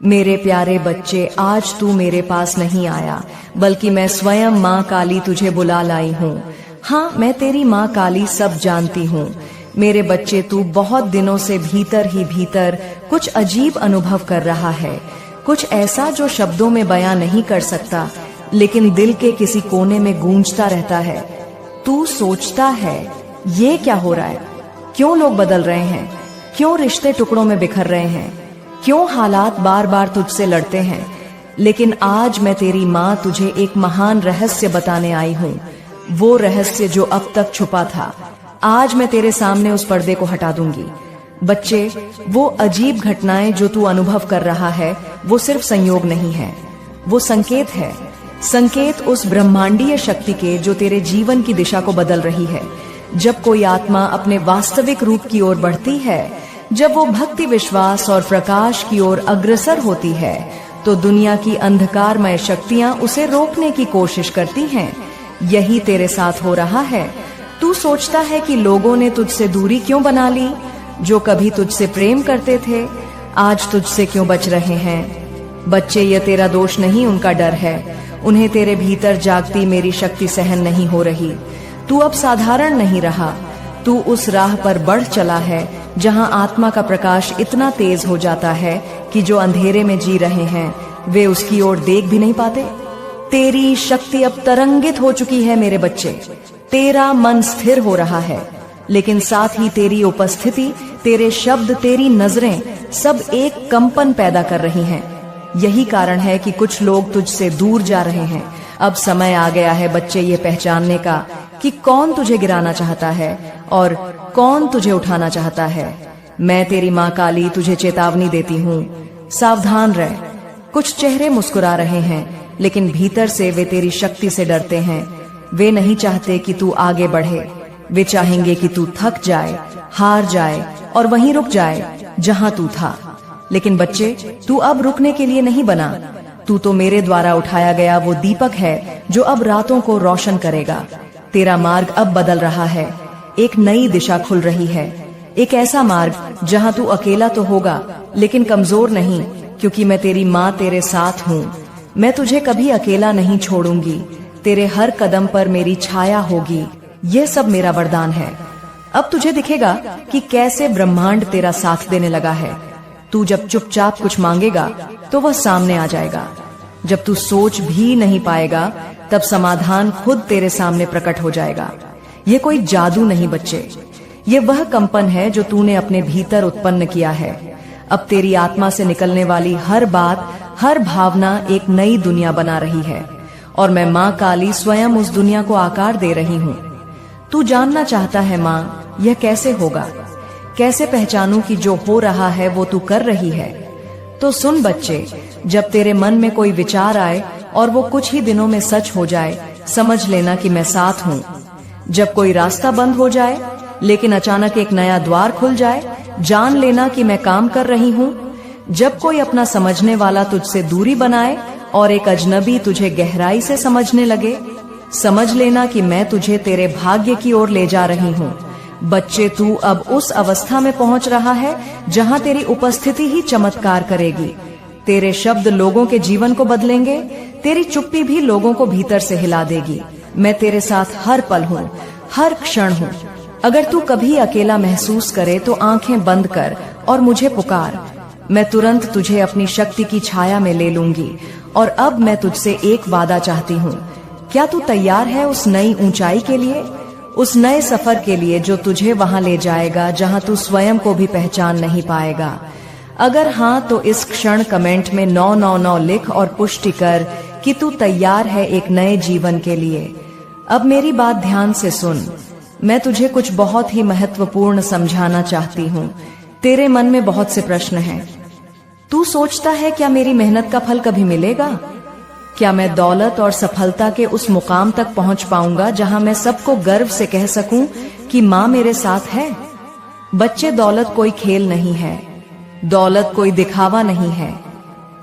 मेरे प्यारे बच्चे, आज तू मेरे पास नहीं आया, बल्कि मैं स्वयं माँ काली तुझे बुला लाई हूँ। हाँ, मैं तेरी माँ काली सब जानती हूँ। मेरे बच्चे, तू बहुत दिनों से भीतर ही भीतर कुछ अजीब अनुभव कर रहा है, कुछ ऐसा जो शब्दों में बयां नहीं कर सकता, लेकिन दिल के किसी कोने में गूंजता रहता है। तू सोचता है, ये क्या हो रहा है? क्यों लोग बदल रहे हैं? क्यों रिश्ते टुकड़ों में बिखर रहे हैं? क्यों हालात बार बार तुझसे लड़ते हैं? लेकिन आज मैं तेरी माँ तुझे एक महान रहस्य बताने आई हूँ, वो रहस्य जो अब तक छुपा था। आज मैं तेरे सामने उस पर्दे को हटा दूंगी। बच्चे, वो अजीब घटनाएं जो तू अनुभव कर रहा है, वो सिर्फ संयोग नहीं है, वो संकेत है। संकेत उस ब्रह्मांडीय शक्ति के जो तेरे जीवन की दिशा को बदल रही है। जब कोई आत्मा अपने वास्तविक रूप की ओर बढ़ती है, जब वो भक्ति, विश्वास और प्रकाश की ओर अग्रसर होती है, तो दुनिया की अंधकारमय शक्तियां उसे रोकने की कोशिश करती हैं। यही तेरे साथ हो रहा है। तू सोचता है कि लोगों ने तुझसे दूरी क्यों बना ली? जो कभी तुझसे प्रेम करते थे, आज तुझसे क्यों बच रहे हैं? बच्चे, यह तेरा दोष नहीं, उनका डर है। उन्हें तेरे भीतर जागती मेरी शक्ति सहन नहीं हो रही। तू अब साधारण नहीं रहा, तू उस राह पर बढ़ चला है जहां आत्मा का प्रकाश इतना तेज हो जाता है कि जो अंधेरे में जी रहे हैं वे उसकी ओर देख भी नहीं पाते। तेरी शक्ति अब तरंगित हो चुकी है मेरे बच्चे। तेरा मन स्थिर हो रहा है, लेकिन साथ ही तेरी उपस्थिति, तेरे शब्द, तेरी नजरें सब एक कंपन पैदा कर रही हैं। यही कारण है कि कुछ लोग तुझसे दूर जा रहे हैं। अब समय आ गया है बच्चे, ये पहचानने का कि कौन तुझे गिराना चाहता है और कौन तुझे उठाना चाहता है। मैं तेरी माँ काली तुझे चेतावनी देती हूँ, सावधान रह। कुछ चेहरे मुस्कुरा रहे हैं, लेकिन भीतर से वे तेरी शक्ति से डरते हैं। वे नहीं चाहते कि तू आगे बढ़े, वे चाहेंगे कि तू थक जाए, हार जाए और वहीं रुक जाए जहां तू था। लेकिन बच्चे, तू अब रुकने के लिए नहीं बना। तू तो मेरे द्वारा उठाया गया वो दीपक है जो अब रातों को रोशन करेगा। तेरा मार्ग अब बदल रहा है, एक नई दिशा खुल रही है, एक ऐसा मार्ग जहां तू अकेला तो होगा लेकिन कमजोर नहीं, क्योंकि मैं तेरी माँ तेरे साथ हूँ। मैं तुझे कभी अकेला नहीं छोड़ूंगी, तेरे हर कदम पर मेरी छाया होगी। यह सब मेरा वरदान है। अब तुझे दिखेगा कि कैसे ब्रह्मांड तेरा साथ देने लगा है। तू जब चुपचाप कुछ मांगेगा तो वह सामने आ जाएगा। जब तू सोच भी नहीं पाएगा, तब समाधान खुद तेरे सामने प्रकट हो जाएगा। ये कोई जादू नहीं बच्चे, ये वह कंपन है जो तूने अपने भीतर उत्पन्न किया है। अब तेरी आत्मा से निकलने वाली हर बात, हर भावना एक नई दुनिया बना रही है, और मैं माँ काली स्वयं उस दुनिया को आकार दे रही हूँ। तू जानना चाहता है माँ, यह कैसे होगा? कैसे पहचानूं कि जो हो रहा है वो तू कर रही है? तो सुन बच्चे, जब तेरे मन में कोई विचार आए और वो कुछ ही दिनों में सच हो जाए, समझ लेना कि मैं साथ हूँ। जब कोई रास्ता बंद हो जाए लेकिन अचानक एक नया द्वार खुल जाए, जान लेना कि मैं काम कर रही हूँ। जब कोई अपना समझने वाला तुझसे दूरी बनाए और एक अजनबी तुझे गहराई से समझने लगे, समझ लेना कि मैं तुझे तेरे भाग्य की ओर ले जा रही हूँ। बच्चे, तू अब उस अवस्था में पहुंच रहा है जहां तेरी उपस्थिति ही चमत्कार करेगी। तेरे शब्द लोगों के जीवन को बदलेंगे, तेरी चुप्पी भी लोगों को भीतर से हिला देगी। मैं तेरे साथ हर पल हूँ, हर क्षण हूँ। अगर तू कभी अकेला महसूस करे तो आंखें बंद कर और मुझे पुकार। मैं तुरंत तुझे अपनी शक्ति की छाया में ले लूंगी। और अब मैं तुझसे एक वादा चाहती हूँ। क्या तू तैयार है उस नई ऊंचाई के लिए, उस नए सफर के लिए जो तुझे वहां ले जाएगा जहां तू स्वयं को भी पहचान नहीं पाएगा? अगर हाँ, तो इस क्षण कमेंट में 999 लिख और पुष्टि कर कि तू तैयार है एक नए जीवन के लिए। अब मेरी बात ध्यान से सुन, मैं तुझे कुछ बहुत ही महत्वपूर्ण समझाना चाहती हूँ। तेरे मन में बहुत से प्रश्न हैं। तू सोचता है, क्या मेरी मेहनत का फल कभी मिलेगा? क्या मैं दौलत और सफलता के उस मुकाम तक पहुंच पाऊंगा जहां मैं सबको गर्व से कह सकूं कि माँ मेरे साथ है? बच्चे, दौलत कोई खेल नहीं है, दौलत कोई दिखावा नहीं है।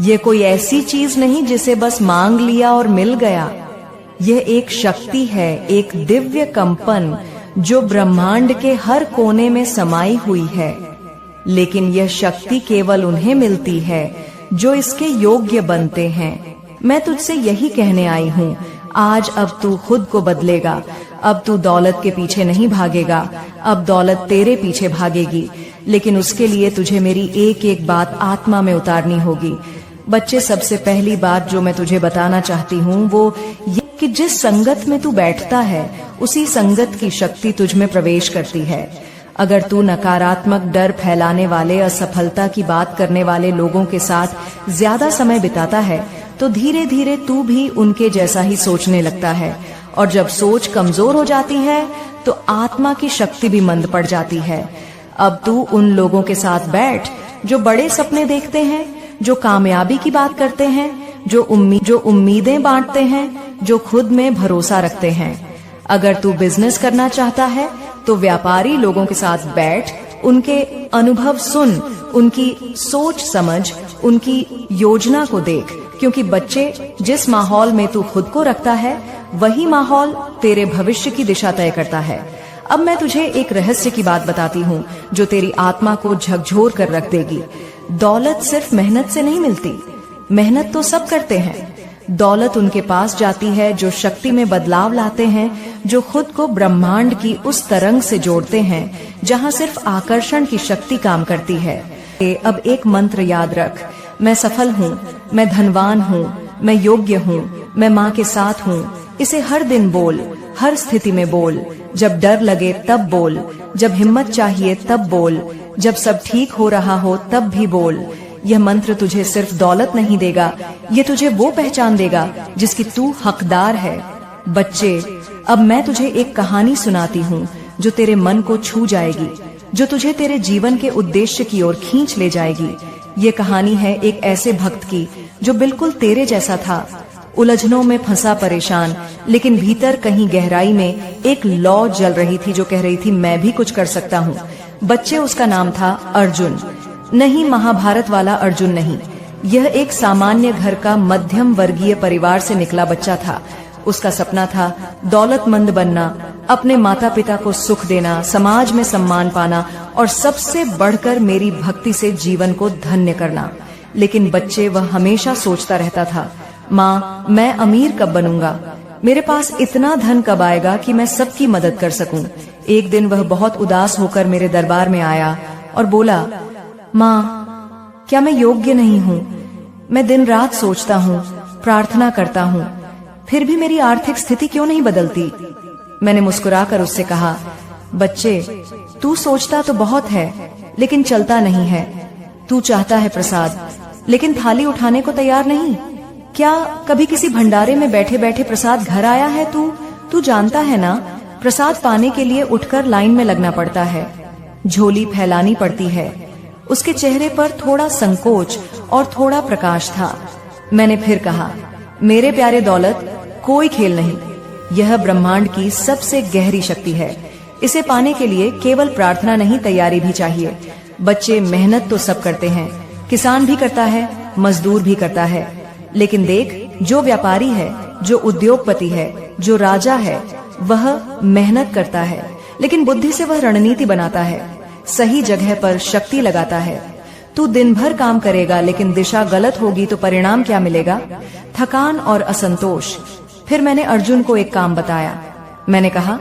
ये कोई ऐसी चीज नहीं जिसे बस मांग लिया और मिल गया। यह एक शक्ति है, एक दिव्य कंपन जो ब्रह्मांड के हर कोने में समाई हुई है। लेकिन यह शक्ति केवल उन्हें मिलती है जो इसके योग्य बनते हैं। मैं तुझसे यही कहने आई हूँ, आज अब तू खुद को बदलेगा। अब तू दौलत के पीछे नहीं भागेगा, अब दौलत तेरे पीछे भागेगी। लेकिन उसके लिए तुझे मेरी एक एक बात आत्मा में उतारनी होगी। बच्चे, सबसे पहली बात जो मैं तुझे बताना चाहती हूँ वो ये कि जिस संगत में तू बैठता है उसी संगत की शक्ति तुझ में प्रवेश करती है। अगर तू नकारात्मक डर फैलाने वाले, असफलता की बात करने वाले लोगों के साथ ज्यादा समय बिताता है तो धीरे धीरे तू भी उनके जैसा ही सोचने लगता है, और जब सोच कमजोर हो जाती है तो आत्मा की शक्ति भी मंद पड़ जाती है। अब तू उन लोगों के साथ बैठ जो बड़े सपने देखते हैं, जो कामयाबी की बात करते हैं, जो उम्मीदें बांटते हैं, जो खुद में भरोसा रखते हैं। अगर तू बिजनेस करना चाहता है तो व्यापारी लोगों के साथ बैठ, उनके अनुभव सुन, उनकी सोच समझ, उनकी योजना को देख, क्योंकि बच्चे, जिस माहौल में तू खुद को रखता है वही माहौल तेरे भविष्य की दिशा तय करता है। अब मैं तुझे एक रहस्य की बात बताती हूँ जो तेरी आत्मा को झकझोर कर रख देगी। दौलत सिर्फ मेहनत से नहीं मिलती। मेहनत तो सब करते हैं। दौलत उनके पास जाती है जो शक्ति में बदलाव लाते हैं, जो खुद को ब्रह्मांड की उस तरंग से जोड़ते हैं जहाँ सिर्फ आकर्षण की शक्ति काम करती है। अब एक मंत्र याद रख, मैं सफल हूँ, मैं धनवान हूँ, मैं योग्य हूँ, मैं माँ के साथ हूँ। इसे हर दिन बोल, हर स्थिति में बोल। जब डर लगे तब बोल, जब हिम्मत चाहिए तब बोल, जब सब ठीक हो रहा हो तब भी बोल। यह मंत्र तुझे सिर्फ दौलत नहीं देगा, ये तुझे वो पहचान देगा जिसकी तू हकदार है। बच्चे, अब मैं तुझे एक कहानी सुनाती हूँ जो तेरे मन को छू जाएगी, जो तुझे तेरे जीवन के उद्देश्य की ओर खींच ले जाएगी। ये कहानी है एक ऐसे भक्त की जो बिल्कुल तेरे जैसा था, उलझनों में फंसा परेशान, लेकिन भीतर कहीं गहराई में एक लौ जल रही थी जो कह रही थी मैं भी कुछ कर सकता हूँ। बच्चे, उसका नाम था अर्जुन। नहीं, महाभारत वाला अर्जुन नहीं। यह एक सामान्य घर का मध्यम वर्गीय परिवार से निकला बच्चा था। उसका सपना था दौलतमंद बनना, अपने माता पिता को सुख देना, समाज में सम्मान पाना और सबसे बढ़कर मेरी भक्ति से जीवन को धन्य करना। लेकिन बच्चे, वह हमेशा सोचता रहता था, माँ, मैं अमीर कब बनूंगा? मेरे पास इतना धन कब आएगा कि मैं सबकी मदद कर सकूं? एक दिन वह बहुत उदास होकर मेरे दरबार में आया और बोला, माँ, क्या मैं योग्य नहीं हूँ? मैं दिन रात सोचता हूँ, प्रार्थना करता हूँ, फिर भी मेरी आर्थिक स्थिति क्यों नहीं बदलती? मैंने मुस्कुराकर उससे कहा, बच्चे, तू सोचता तो बहुत है लेकिन चलता नहीं है। तू चाहता है प्रसाद, लेकिन थाली उठाने को तैयार नहीं। क्या कभी किसी भंडारे में बैठे बैठे प्रसाद घर आया है? तू जानता है ना, प्रसाद पाने के लिए उठकर लाइन में लगना पड़ता है, झोली फैलानी पड़ती है। उसके चेहरे पर थोड़ा संकोच और थोड़ा प्रकाश था। मैंने फिर कहा, मेरे प्यारे दौलत, कोई खेल नहीं, यह ब्रह्मांड की सबसे गहरी शक्ति है। इसे पाने के लिए केवल प्रार्थना नहीं, तैयारी भी चाहिए। बच्चे, मेहनत तो सब करते हैं, किसान भी करता है, मजदूर भी करता है, लेकिन देख, जो व्यापारी है, जो उद्योगपति है, जो राजा है, वह मेहनत करता है, लेकिन बुद्धि से वह रणनीति बनाता है, सही जगह पर शक्ति लगाता है। तू दिन भर काम करेगा लेकिन दिशा गलत होगी तो परिणाम क्या मिलेगा? थकान और असंतोष। फिर मैंने अर्जुन को एक काम बताया। मैंने कहा,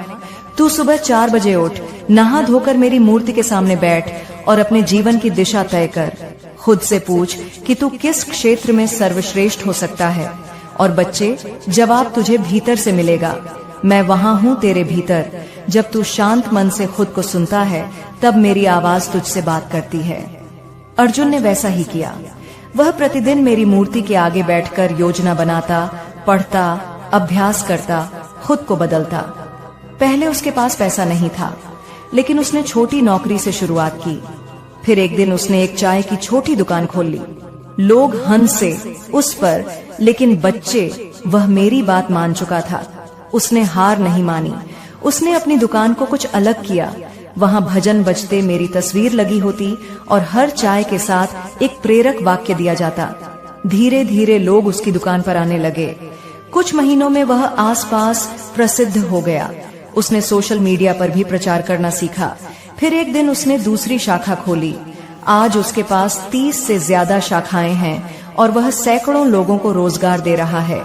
तू सुबह 4 बजे उठ, नहा धोकर मेरी मूर्ति के सामने बैठ और अपने जीवन की दिशा तय कर। खुद से पूछ कि तू किस क्षेत्र में सर्वश्रेष्ठ हो सकता है। और बच्चे, जवाब तुझे भीतर से मिलेगा। मैं वहाँ हूँ तेरे भीतर। जब तू शांत मन से खुद को सुनता है तब मेरी आवाज तुझसे बात करती है। अर्जुन ने वैसा ही किया। वह प्रतिदिन मेरी मूर्ति के आगे बैठकर योजना बनाता, पढ़ता, अभ्यास करता, खुद को बदलता। पहले उसके पास पैसा नहीं था, लेकिन उसने छोटी नौकरी से शुरुआत की। फिर एक दिन उसने एक चाय की छोटी दुकान खोल ली। लोग हंसे उस पर, लेकिन बच्चे, वह मेरी बात मान चुका था। उसने हार नहीं मानी। उसने अपनी दुकान को कुछ अलग किया। वहाँ भजन बजते, मेरी तस्वीर लगी होती और हर चाय के साथ एक प्रेरक वाक्य दिया जाता। धीरे धीरे लोग उसकी दुकान पर आने लगे। कुछ महीनों में वह आसपास प्रसिद्ध हो गया। उसने सोशल मीडिया पर भी प्रचार करना सीखा। फिर एक दिन उसने दूसरी शाखा खोली। आज उसके पास 30 से ज्यादा शाखाएं हैं और वह सैकड़ों लोगों को रोजगार दे रहा है।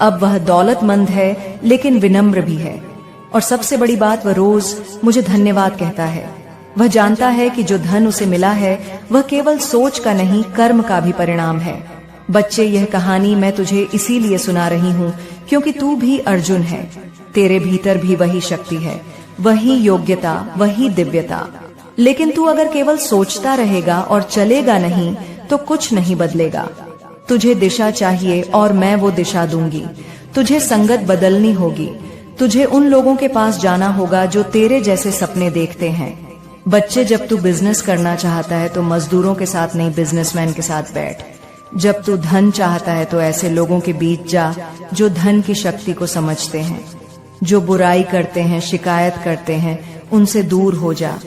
अब वह दौलतमंद है लेकिन विनम्र भी है, और सबसे बड़ी बात, वह रोज मुझे धन्यवाद कहता है। वह जानता है कि जो धन उसे मिला है वह केवल सोच का नहीं, कर्म का भी परिणाम है। बच्चे, यह कहानी मैं तुझे इसीलिए सुना रही हूँ क्योंकि तू भी अर्जुन है। तेरे भीतर भी वही शक्ति है, वही योग्यता, वही दिव्यता। लेकिन तू अगर केवल सोचता रहेगा और चलेगा नहीं तो कुछ नहीं बदलेगा। तुझे दिशा चाहिए और मैं वो दिशा दूंगी। तुझे संगत बदलनी होगी। तुझे उन लोगों के पास जाना होगा जो तेरे जैसे सपने देखते हैं। बच्चे, जब तू बिजनेस करना चाहता है तो मजदूरों के साथ नहीं, बिजनेसमैन के साथ बैठ। जब तू धन चाहता है तो ऐसे लोगों के बीच जा जो धन की शक्ति को समझते हैं। जो बुराई करते हैं, शिकायत करते हैं, उनसे दूर हो जा।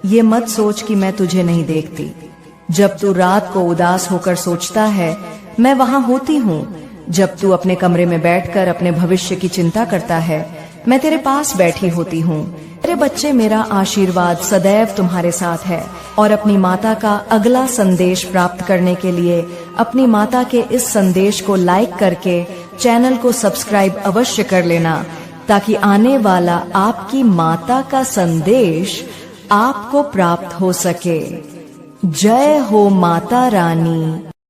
ये मत सोच कि मैं तुझे नहीं देखती। जब तू रात को उदास होकर सोचता है, मैं वहां होती हूँ। जब तू अपने कमरे में बैठकर अपने भविष्य की चिंता करता है, मैं तेरे पास बैठी होती हूँ। मेरे बच्चे, मेरा आशीर्वाद सदैव तुम्हारे साथ है। और अपनी माता का अगला संदेश प्राप्त करने के लिए अपनी माता के इस संदेश को लाइक करके चैनल को सब्सक्राइब अवश्य कर लेना, ताकि आने वाला आपकी माता का संदेश आपको प्राप्त हो सके। जय हो माता रानी।